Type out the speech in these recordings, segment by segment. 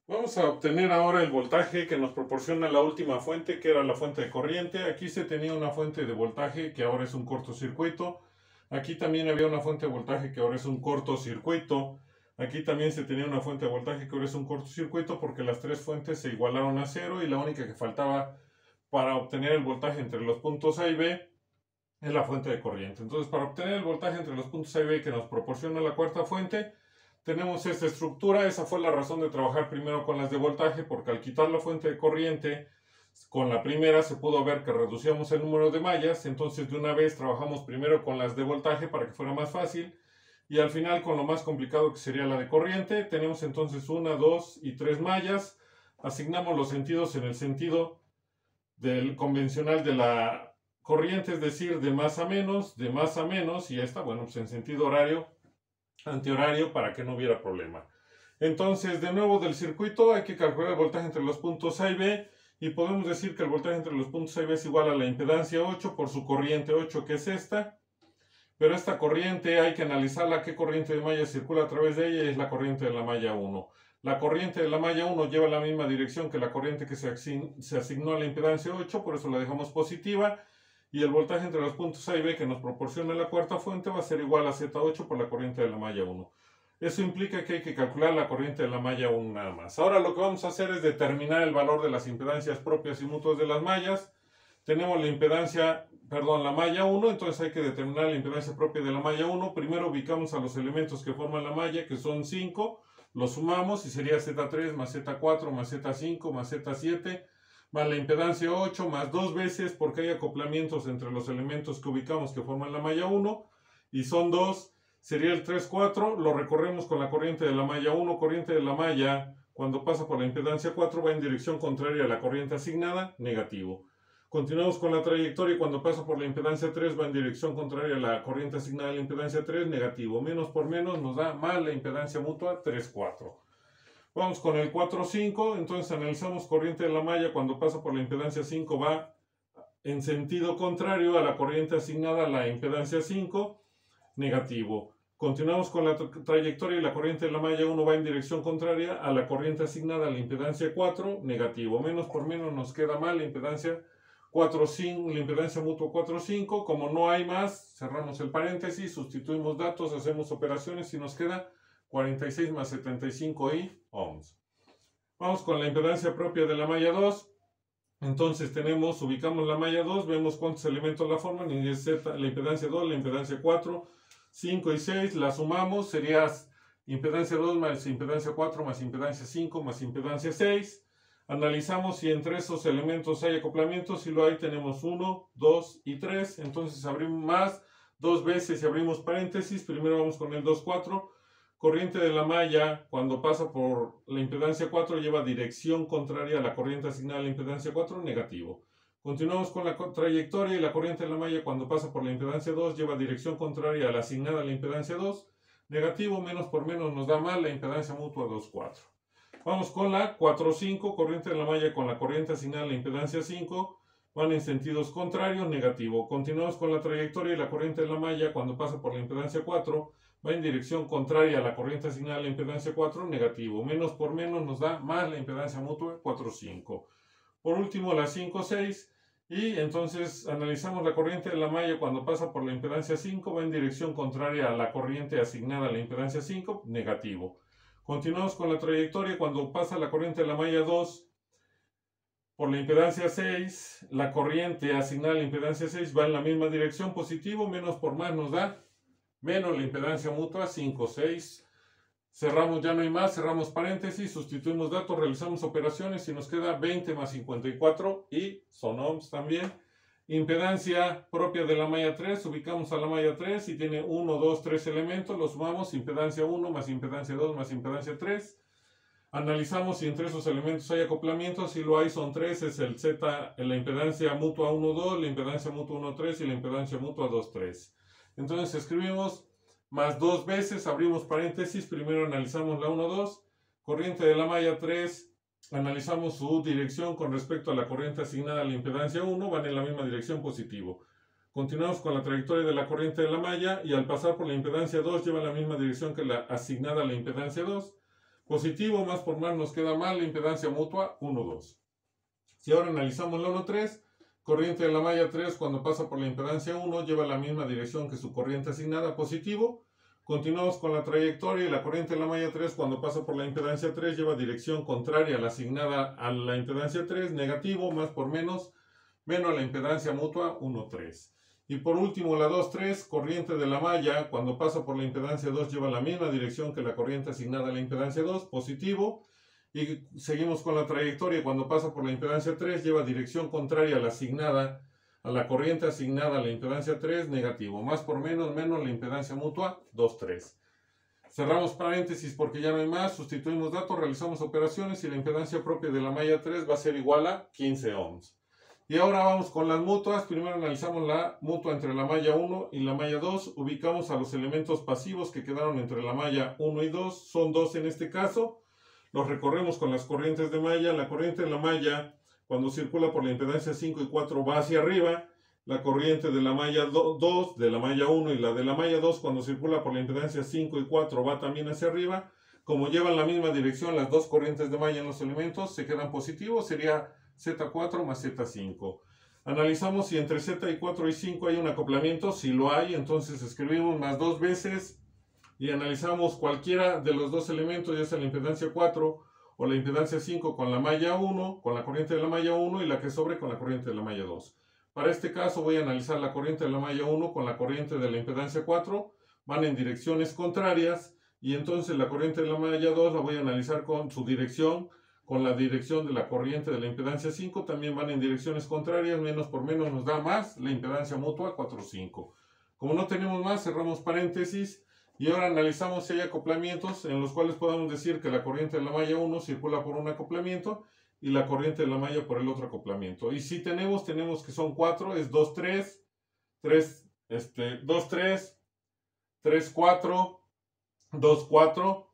Vamos a obtener ahora el voltaje que nos proporciona la última fuente, que era la fuente de corriente. Aquí se tenía una fuente de voltaje que ahora es un cortocircuito. Aquí también había una fuente de voltaje que ahora es un cortocircuito. Aquí también se tenía una fuente de voltaje que ahora es un cortocircuito porque las tres fuentes se igualaron a cero y la única que faltaba para obtener el voltaje entre los puntos A y B es la fuente de corriente. Entonces, para obtener el voltaje entre los puntos A y B que nos proporciona la cuarta fuente, tenemos esta estructura. Esa fue la razón de trabajar primero con las de voltaje, porque al quitar la fuente de corriente, con la primera se pudo ver que reducíamos el número de mallas. Entonces de una vez trabajamos primero con las de voltaje para que fuera más fácil, y al final con lo más complicado, que sería la de corriente. Tenemos entonces 1, 2 y 3 mallas. Asignamos los sentidos en el sentido del convencional de la corriente, es decir, de más a menos, y esta, bueno, pues en sentido horario, antihorario, para que no hubiera problema. Entonces, de nuevo, del circuito hay que calcular el voltaje entre los puntos A y B, y podemos decir que el voltaje entre los puntos A y B es igual a la impedancia 8 por su corriente 8, que es esta. Pero esta corriente hay que analizarla, qué corriente de malla circula a través de ella, y es la corriente de la malla 1. La corriente de la malla 1 lleva la misma dirección que la corriente que se asignó a la impedancia 8, por eso la dejamos positiva, y el voltaje entre los puntos A y B que nos proporciona la cuarta fuente va a ser igual a Z8 por la corriente de la malla 1. Eso implica que hay que calcular la corriente de la malla 1 nada más. Ahora lo que vamos a hacer es determinar el valor de las impedancias propias y mutuas de las mallas. Tenemos la malla 1, entonces hay que determinar la impedancia propia de la malla 1. Primero ubicamos a los elementos que forman la malla, que son 5, los sumamos y sería Z3 más Z4 más Z5 más Z7, más la impedancia 8, más 2 veces, porque hay acoplamientos entre los elementos que ubicamos que forman la malla 1, y son 2, sería el 3, 4, lo recorremos con la corriente de la malla 1, corriente de la malla, cuando pasa por la impedancia 4 va en dirección contraria a la corriente asignada, negativo. Continuamos con la trayectoria, y cuando pasa por la impedancia 3 va en dirección contraria a la corriente asignada a la impedancia 3, negativo. Menos por menos nos da más la impedancia mutua 3, 4. Vamos con el 4, 5, entonces analizamos corriente de la malla cuando pasa por la impedancia 5, va en sentido contrario a la corriente asignada a la impedancia 5, negativo. Continuamos con la trayectoria, y la corriente de la malla 1 va en dirección contraria a la corriente asignada a la impedancia 4, negativo. Menos por menos nos queda mal la impedancia 4, 5, la impedancia mutua 4, 5. Como no hay más, cerramos el paréntesis, sustituimos datos, hacemos operaciones y nos queda 46 más 75 y ohms. Vamos con la impedancia propia de la malla 2. Entonces ubicamos la malla 2, vemos cuántos elementos la forman, y es la impedancia 2, la impedancia 4, 5 y 6, la sumamos, sería impedancia 2 más impedancia 4 más impedancia 5 más impedancia 6. Analizamos si entre esos elementos hay acoplamientos. Si lo hay, tenemos 1, 2 y 3. Entonces abrimos más 2 veces y abrimos paréntesis. Primero vamos con el 2, 4. Corriente de la malla cuando pasa por la impedancia 4 lleva dirección contraria a la corriente asignada a la impedancia 4, negativo. Continuamos con la trayectoria, y la corriente de la malla cuando pasa por la impedancia 2 lleva dirección contraria a la asignada a la impedancia 2, negativo. Menos por menos nos da mal la impedancia mutua 2, 4. Vamos con la 4, 5, corriente de la malla con la corriente asignada a la impedancia 5, van en sentidos contrarios, negativo. Continuamos con la trayectoria, y la corriente de la malla cuando pasa por la impedancia 4 va en dirección contraria a la corriente asignada a la impedancia 4, negativo. Menos por menos nos da más la impedancia mutua 4, 5. Por último, la 5, 6, y entonces analizamos la corriente de la malla cuando pasa por la impedancia 5, va en dirección contraria a la corriente asignada a la impedancia 5, negativo. Continuamos con la trayectoria, cuando pasa la corriente de la malla 2 por la impedancia 6, la corriente asignada a la impedancia 6 va en la misma dirección, positivo. Menos por más nos da menos la impedancia mutua 5, 6. Cerramos, ya no hay más, cerramos paréntesis, sustituimos datos, realizamos operaciones y nos queda 20 más 54 y son ohms también. Impedancia propia de la malla 3, ubicamos a la malla 3 y tiene 1, 2, 3 elementos, los sumamos, impedancia 1 más impedancia 2 más impedancia 3. Analizamos si entre esos elementos hay acoplamientos. Si lo hay, son 3, es el Z, la impedancia mutua 1, 2, la impedancia mutua 1, 3 y la impedancia mutua 2, 3. Entonces escribimos más 2 veces, abrimos paréntesis, primero analizamos la 1, 2, corriente de la malla 3, analizamos su dirección con respecto a la corriente asignada a la impedancia 1, van en la misma dirección, positivo. Continuamos con la trayectoria de la corriente de la malla, y al pasar por la impedancia 2 lleva la misma dirección que la asignada a la impedancia 2. positivo, más por más nos queda mal, la impedancia mutua 1, 2. Si ahora analizamos la 1, 3, corriente de la malla 3 cuando pasa por la impedancia 1 lleva la misma dirección que su corriente asignada, positivo. Continuamos con la trayectoria y la corriente de la malla 3 cuando pasa por la impedancia 3 lleva dirección contraria a la asignada a la impedancia 3, negativo, más por menos la impedancia mutua 1, 3. Y por último la 2, 3, corriente de la malla cuando pasa por la impedancia 2 lleva la misma dirección que la corriente asignada a la impedancia 2, positivo. Y seguimos con la trayectoria cuando pasa por la impedancia 3 lleva dirección contraria a la asignada a la corriente asignada a la impedancia 3, negativo, más por menos la impedancia mutua 2, 3. Cerramos paréntesis porque ya no hay más, sustituimos datos, realizamos operaciones y la impedancia propia de la malla 3 va a ser igual a 15 ohms. Y ahora vamos con las mutuas. Primero analizamos la mutua entre la malla 1 y la malla 2. Ubicamos a los elementos pasivos que quedaron entre la malla 1 y 2. Son 2 en este caso. Los recorremos con las corrientes de malla. La corriente de la malla, cuando circula por la impedancia 5 y 4, va hacia arriba. La corriente de la malla 2, de la malla 1 y la de la malla 2, cuando circula por la impedancia 5 y 4, va también hacia arriba. Como llevan la misma dirección las dos corrientes de malla en los elementos, se quedan positivos. Sería Z4 más Z5. Analizamos si entre Z4 y 5 hay un acoplamiento. Si lo hay, entonces escribimos más 2 veces y analizamos cualquiera de los dos elementos, ya sea la impedancia 4 o la impedancia 5 con la malla 1, con la corriente de la malla 1 y la que sobre con la corriente de la malla 2. Para este caso voy a analizar la corriente de la malla 1 con la corriente de la impedancia 4. Van en direcciones contrarias y entonces la corriente de la malla 2 la voy a analizar con su dirección, con la dirección de la corriente de la impedancia 5, también van en direcciones contrarias, menos por menos nos da más, la impedancia mutua 4, 5. Como no tenemos más, cerramos paréntesis y ahora analizamos si hay acoplamientos en los cuales podamos decir que la corriente de la malla 1 circula por un acoplamiento y la corriente de la malla por el otro acoplamiento. Y si tenemos que son 4, es 2, 3, 2, 3, 3, 4, 2, 4.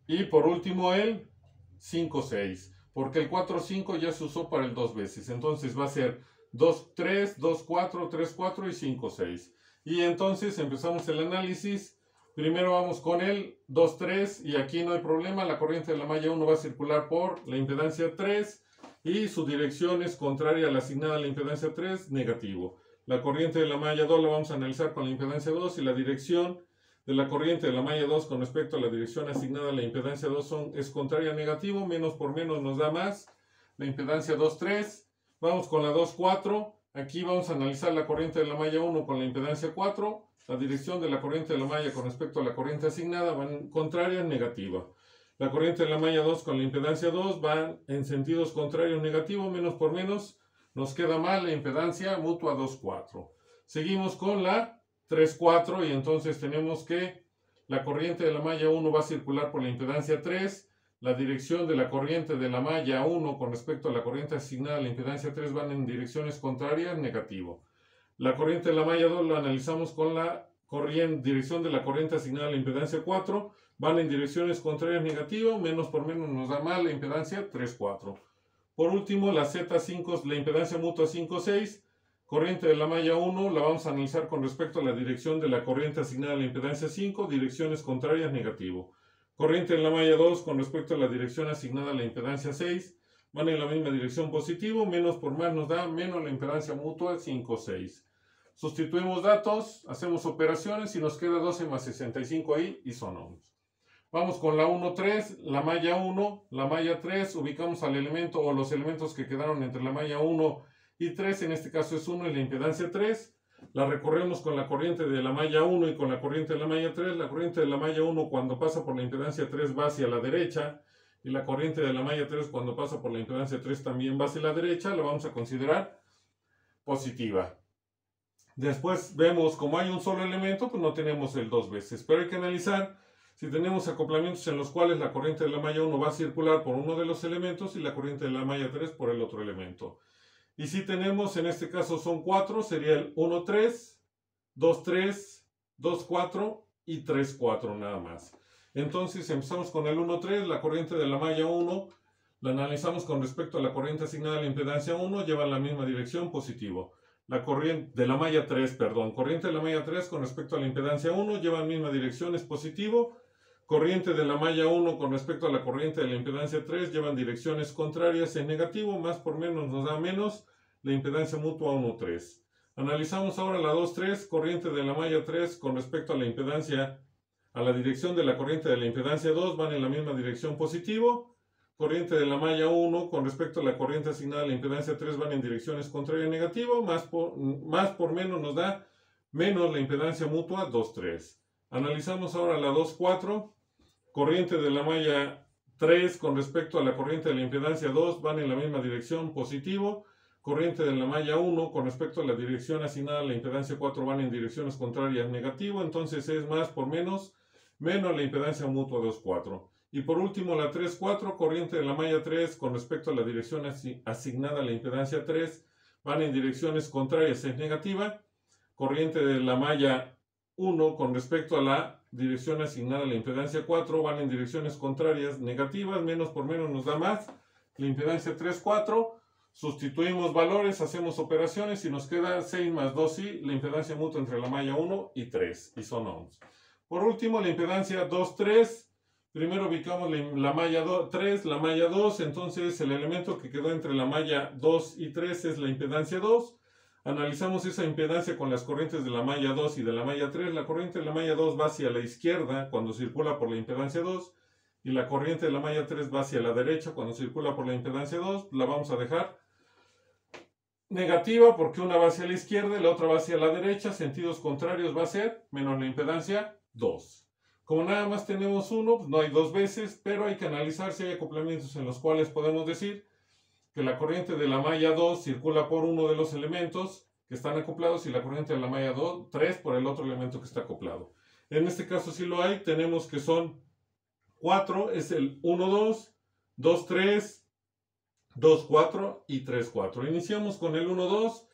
Y por último el 5, 6, porque el 4, 5 ya se usó para el 2 veces. Entonces va a ser 2, 3, 2, 4, 3, 4 y 5, 6. Y entonces empezamos el análisis. Primero vamos con el 2, 3 y aquí no hay problema. La corriente de la malla 1 va a circular por la impedancia 3 y su dirección es contraria a la asignada a la impedancia 3, negativo. La corriente de la malla 2 la vamos a analizar con la impedancia 2 y la dirección de la corriente de la malla 2 con respecto a la dirección asignada a la impedancia 2 es contraria a negativo, menos por menos nos da más, la impedancia 2, 3. Vamos con la 2, 4, aquí vamos a analizar la corriente de la malla 1 con la impedancia 4, la dirección de la corriente de la malla con respecto a la corriente asignada van contraria, negativa. La corriente de la malla 2 con la impedancia 2 van en sentidos contrarios, negativo, menos por menos nos queda mal, la impedancia mutua 2, 4. Seguimos con la 3, 4 y entonces tenemos que la corriente de la malla 1 va a circular por la impedancia 3, la dirección de la corriente de la malla 1 con respecto a la corriente asignada a la impedancia 3 van en direcciones contrarias, negativo. La corriente de la malla 2 la analizamos con la dirección de la corriente asignada a la impedancia 4, van en direcciones contrarias, negativo, menos por menos nos da mal la impedancia 3, 4. Por último la Z5, la impedancia mutua 5, 6. Corriente de la malla 1 la vamos a analizar con respecto a la dirección de la corriente asignada a la impedancia 5, direcciones contrarias, negativo. Corriente de la malla 2 con respecto a la dirección asignada a la impedancia 6, van en la misma dirección, positivo, menos por más nos da menos la impedancia mutua 5, 6. Sustituimos datos, hacemos operaciones y nos queda 12 más 65 ahí y son ohms. Vamos con la 1, 3, la malla 1, la malla 3, ubicamos al elemento o los elementos que quedaron entre la malla 1 y 3, en este caso es 1 y la impedancia 3, la recorremos con la corriente de la malla 1 y con la corriente de la malla 3, la corriente de la malla 1 cuando pasa por la impedancia 3 va hacia la derecha, y la corriente de la malla 3 cuando pasa por la impedancia 3 también va hacia la derecha, la vamos a considerar positiva. Después vemos como hay un solo elemento, pues no tenemos el 2 veces, pero hay que analizar si tenemos acoplamientos en los cuales la corriente de la malla 1 va a circular por uno de los elementos y la corriente de la malla 3 por el otro elemento. Y si tenemos, en este caso son 4, sería el 1, 3, 2, 3, 2, 4 y 3, 4 nada más. Entonces empezamos con el 1, 3, la corriente de la malla 1, la analizamos con respecto a la corriente asignada a la impedancia 1, lleva la misma dirección, positivo. La corriente de la malla 3, corriente de la malla 3 con respecto a la impedancia 1, lleva la misma dirección, es positivo. corriente de la malla 1 con respecto a la corriente de la impedancia 3 llevan direcciones contrarias en negativo, más por menos nos da menos, la impedancia mutua 1,3. Analizamos ahora la 2,3, corriente de la malla 3 con respecto a la impedancia, a la dirección de la corriente de la impedancia 2, van en la misma dirección positivo. Corriente de la malla 1 con respecto a la corriente asignada a la impedancia 3 van en direcciones contrarias negativo, más por menos nos da menos la impedancia mutua 2,3. Analizamos ahora la 2,4, corriente de la malla 3 con respecto a la corriente de la impedancia 2 van en la misma dirección positivo. Corriente de la malla 1 con respecto a la dirección asignada a la impedancia 4 van en direcciones contrarias negativo, entonces es más por menos la impedancia mutua 2,4. Y por último la 3,4, corriente de la malla 3 con respecto a la dirección asignada a la impedancia 3 van en direcciones contrarias, es negativa. Corriente de la malla 1 con respecto a la dirección asignada a la impedancia 4 van en direcciones contrarias, negativas, menos por menos nos da más, la impedancia 3,4. Sustituimos valores, hacemos operaciones y nos queda 6 más 2i, la impedancia mutua entre la malla 1 y 3, y son ohms. Por último, la impedancia 2,3, primero ubicamos la malla 3, la malla 2, entonces el elemento que quedó entre la malla 2 y 3 es la impedancia 2. Analizamos esa impedancia con las corrientes de la malla 2 y de la malla 3. La corriente de la malla 2 va hacia la izquierda cuando circula por la impedancia 2. Y la corriente de la malla 3 va hacia la derecha cuando circula por la impedancia 2. La vamos a dejar negativa porque una va hacia la izquierda y la otra va hacia la derecha. Sentidos contrarios va a ser menos la impedancia 2. Como nada más tenemos uno, pues no hay dos veces, pero hay que analizar si hay acoplamientos en los cuales podemos decir que la corriente de la malla 2 circula por uno de los elementos que están acoplados y la corriente de la malla 3 por el otro elemento que está acoplado. En este caso sí lo hay, tenemos que son 4, es el 1, 2, 2, 3, 2, 4 y 3, 4. Iniciamos con el 1, 2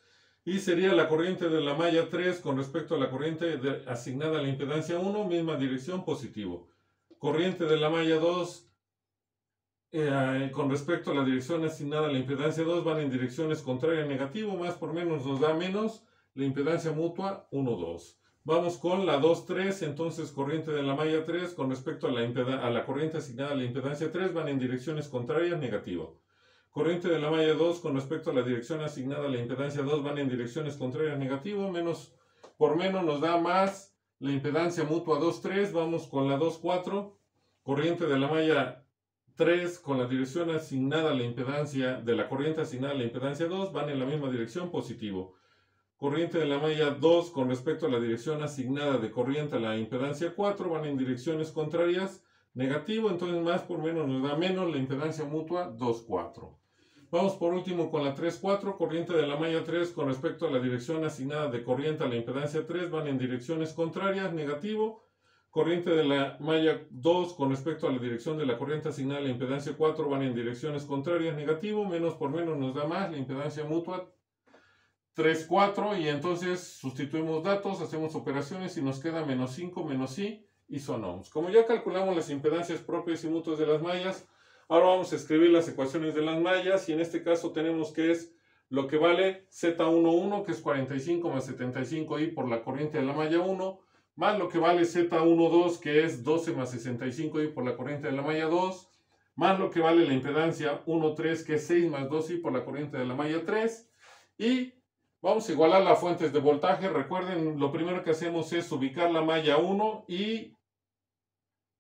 y sería la corriente de la malla 3 con respecto a la corriente asignada a la impedancia 1, misma dirección, positivo. Corriente de la malla 2 con respecto a la dirección asignada a la impedancia 2 van en direcciones contrarias, negativo, más por menos nos da menos, la impedancia mutua 1, 2. Vamos con la 2, 3, entonces corriente de la malla 3 con respecto a la corriente asignada a la impedancia 3 van en direcciones contrarias, negativo. Corriente de la malla 2 con respecto a la dirección asignada a la impedancia 2 van en direcciones contrarias, negativo, menos por menos nos da más, la impedancia mutua 2, 3, vamos con la 2, 4, corriente de la malla 3 con la dirección asignada a la impedancia de la corriente asignada a la impedancia 2 van en la misma dirección, positivo. Corriente de la malla 2 con respecto a la dirección asignada de corriente a la impedancia 4 van en direcciones contrarias, negativo, entonces más por menos nos da menos, la impedancia mutua 2, 4. Vamos por último con la 3, 4, corriente de la malla 3 con respecto a la dirección asignada de corriente a la impedancia 3 van en direcciones contrarias, negativo. Corriente de la malla 2 con respecto a la dirección de la corriente asignada a la impedancia 4 van en direcciones contrarias, negativo, menos por menos nos da más, la impedancia mutua 3, 4, y entonces sustituimos datos, hacemos operaciones y nos queda menos 5, menos i, y son ohms. Como ya calculamos las impedancias propias y mutuas de las mallas, ahora vamos a escribir las ecuaciones de las mallas, y en este caso tenemos que es lo que vale Z11, que es 45 más 75i por la corriente de la malla 1, más lo que vale Z12, que es 12 más 65i por la corriente de la malla 2, más lo que vale la impedancia 1,3, que es 6 más 2i por la corriente de la malla 3, y vamos a igualar las fuentes de voltaje. Recuerden, lo primero que hacemos es ubicar la malla 1 y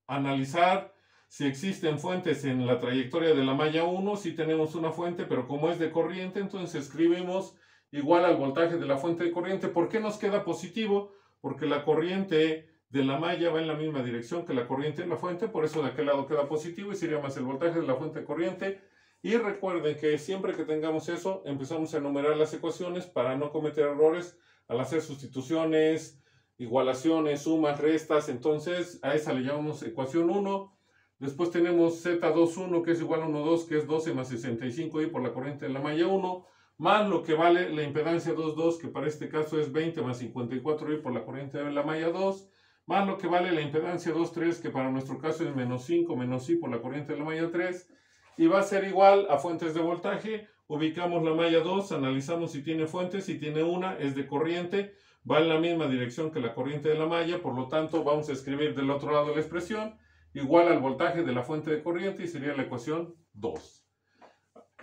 analizar si existen fuentes en la trayectoria de la malla 1. Si tenemos una fuente, pero como es de corriente, entonces escribimos igual al voltaje de la fuente de corriente. ¿Por qué nos queda positivo? Porque la corriente de la malla va en la misma dirección que la corriente de la fuente, por eso de aquel lado queda positivo y sería más el voltaje de la fuente de corriente. Y recuerden que siempre que tengamos eso, empezamos a enumerar las ecuaciones para no cometer errores al hacer sustituciones, igualaciones, sumas, restas. Entonces a esa le llamamos ecuación 1. Después tenemos Z21, que es igual a 1,2, que es 12 más 65i por la corriente de la malla 1, más lo que vale la impedancia 2,2, que para este caso es 20 más 54i por la corriente de la malla 2, más lo que vale la impedancia 2,3, que para nuestro caso es menos 5 menos i por la corriente de la malla 3, y va a ser igual a fuentes de voltaje. Ubicamos la malla 2, analizamos si tiene fuentes, si tiene una, es de corriente, va en la misma dirección que la corriente de la malla, por lo tanto vamos a escribir del otro lado la expresión, igual al voltaje de la fuente de corriente y sería la ecuación 2.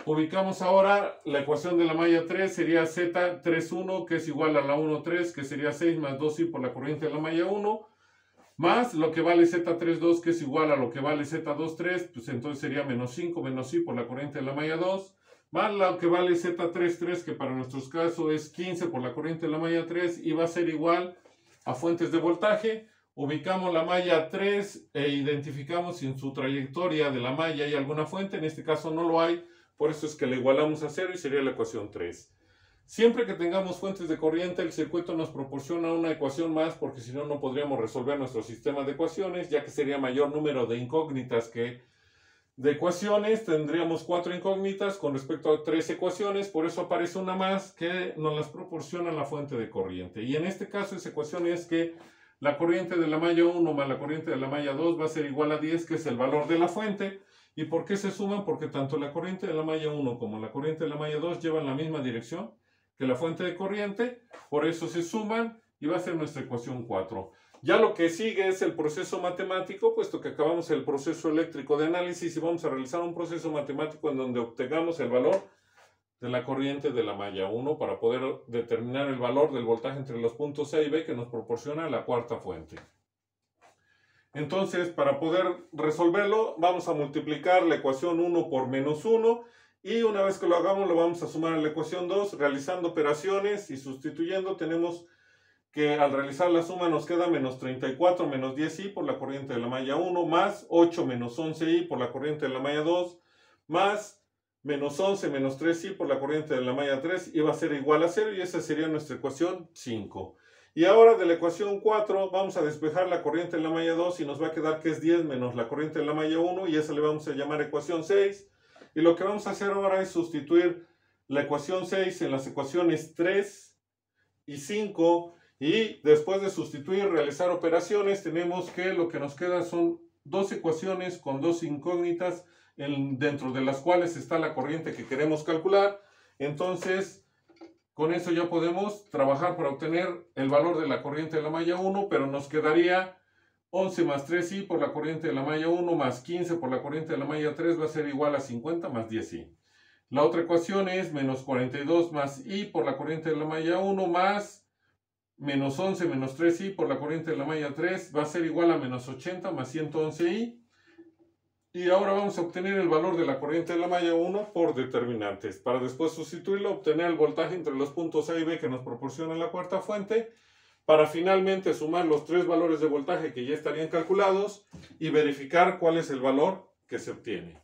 Ubicamos ahora la ecuación de la malla 3, sería Z31 que es igual a la 1,3 que sería 6 más 2i por la corriente de la malla 1 más lo que vale Z32 que es igual a lo que vale Z23, pues entonces sería menos 5 menos i por la corriente de la malla 2 más lo que vale Z33 que para nuestros casos es 15 por la corriente de la malla 3 y va a ser igual a fuentes de voltaje. Ubicamos la malla 3 e identificamos si en su trayectoria de la malla hay alguna fuente, en este caso no lo hay, por eso es que le igualamos a 0 y sería la ecuación 3. Siempre que tengamos fuentes de corriente, el circuito nos proporciona una ecuación más, porque si no, no podríamos resolver nuestro sistema de ecuaciones, ya que sería mayor número de incógnitas que de ecuaciones. Tendríamos 4 incógnitas con respecto a 3 ecuaciones, por eso aparece una más que nos las proporciona la fuente de corriente. Y en este caso esa ecuación es que la corriente de la malla 1 más la corriente de la malla 2 va a ser igual a 10, que es el valor de la fuente. ¿Y por qué se suman? Porque tanto la corriente de la malla 1 como la corriente de la malla 2 llevan la misma dirección que la fuente de corriente, por eso se suman y va a ser nuestra ecuación 4. Ya lo que sigue es el proceso matemático, puesto que acabamos el proceso eléctrico de análisis y vamos a realizar un proceso matemático en donde obtengamos el valor de la corriente de la malla 1 para poder determinar el valor del voltaje entre los puntos A y B que nos proporciona la cuarta fuente. Entonces, para poder resolverlo, vamos a multiplicar la ecuación 1 por menos 1 y una vez que lo hagamos lo vamos a sumar a la ecuación 2 realizando operaciones y sustituyendo. Tenemos que al realizar la suma nos queda menos 34 menos 10i por la corriente de la malla 1 más 8 menos 11i por la corriente de la malla 2 más menos 11 menos 3i por la corriente de la malla 3 y va a ser igual a 0 y esa sería nuestra ecuación 5. Y ahora de la ecuación 4 vamos a despejar la corriente de la malla 2 y nos va a quedar que es 10 menos la corriente de la malla 1 y esa le vamos a llamar ecuación 6. Y lo que vamos a hacer ahora es sustituir la ecuación 6 en las ecuaciones 3 y 5 y después de sustituir, realizar operaciones, tenemos que lo que nos queda son dos ecuaciones con dos incógnitas dentro de las cuales está la corriente que queremos calcular. Entonces, con eso ya podemos trabajar para obtener el valor de la corriente de la malla 1, pero nos quedaría 11 más 3i por la corriente de la malla 1 más 15 por la corriente de la malla 3 va a ser igual a 50 más 10i. La otra ecuación es menos 42 más i por la corriente de la malla 1 más menos 11 menos 3i por la corriente de la malla 3 va a ser igual a menos 80 más 111i. Y ahora vamos a obtener el valor de la corriente de la malla 1 por determinantes, para después sustituirlo, obtener el voltaje entre los puntos A y B que nos proporciona la cuarta fuente, para finalmente sumar los tres valores de voltaje que ya estarían calculados y verificar cuál es el valor que se obtiene.